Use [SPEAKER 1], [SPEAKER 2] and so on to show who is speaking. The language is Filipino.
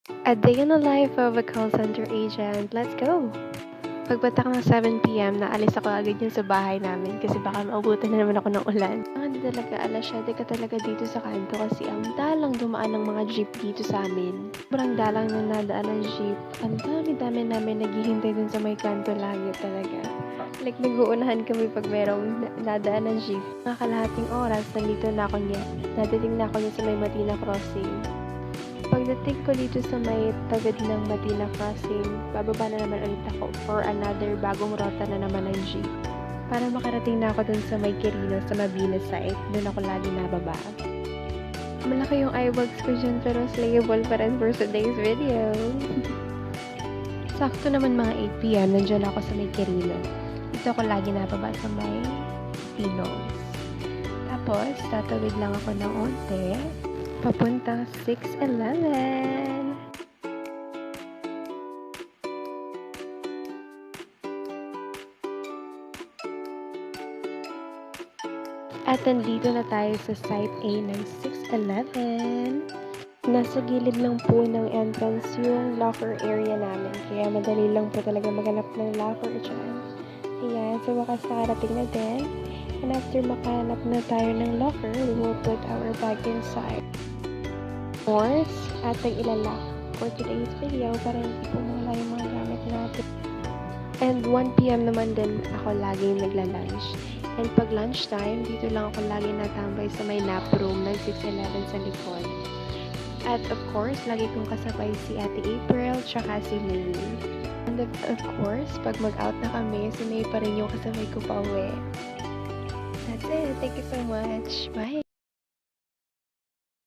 [SPEAKER 1] A day in the life of a call center agent. Let's go! Pagpatak ng 7 PM, naalis ako agad yun sa bahay namin kasi baka maubutan na naman ako ng ulan. Hindi talaga, 7:00 ka talaga dito sa kanto kasi ang dalang dumaan ng mga jeep dito sa amin. Sobrang dalang na nadaan ng jeep. Ang dami-dami namin naghihintay dun sa may kanto lagi talaga. Like, nag-uunahan kami pag merong nadaan ng jeep. Mga kalahating oras, nandito na ako niya. Nadating na ako niya sa may Matina Crossing. Pagdating ko dito sa may tawid ng Matina Crossing, bababa na naman ulit ako for another bagong rota na naman ng jeep. Para makarating na ako dun sa may Quirino, sa Mabini site, dun ako lagi nababa. Malaki yung eyebags ko dyan pero slayable pa rin for today's video. Sakto naman mga 8 PM, nandyan ako sa may Quirino. Dito ako lagi nababa sa may Pinos. Tapos, tatawid lang ako ng onte. Papuntang 6-Eleven. At nandito na tayo sa Site A ng 6-Eleven. Nasa gilid lang po ng entrance yung locker area namin. Kaya madali lang po talaga maghanap ng locker dyan. Ayan, so wakas nakarating na din. And after makahanap na tayo ng locker, we will put our bag inside. Of course, ating ilalock for today's video para hindi po mawala yung mga gamit natin. And 1 PM naman din ako laging nagla-lunch. And pag lunchtime, dito lang ako lagi natambay sa may nap room ng 6-Eleven sa likod. At of course, lagi kong kasabay si Ate April tsaka si May. And of course, pag mag-out na kami, si May pa rin yung kasabay ko pa uwi. That's it. Thank you so much. Bye!